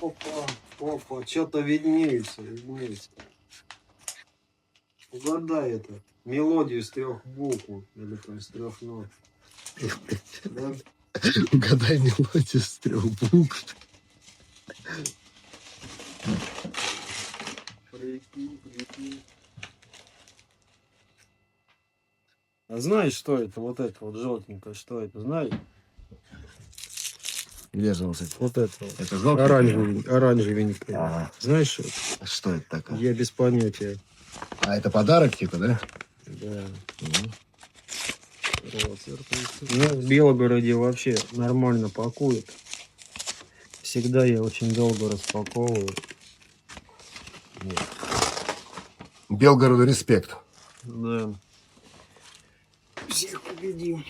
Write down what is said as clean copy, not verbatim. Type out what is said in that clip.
Опа, опа, что-то виднеется. Угадай это. Мелодию из 3 букв или там из 3 нот. Да? Угадай мелодию с 3 букв. Прикинь. А знаешь, что это? Вот это вот желтенькое, что это? Знаешь? Где же вот это? Вот это вот. Это желтый? Оранжевенькое. Ага. Знаешь, что это? Что это такое? Я без понятия. А это подарок типа, да? Да. Мгм. Ну, в Белгороде вообще нормально пакуют. Всегда я очень долго распаковываю. Белгороду респект. Да. Всех победим.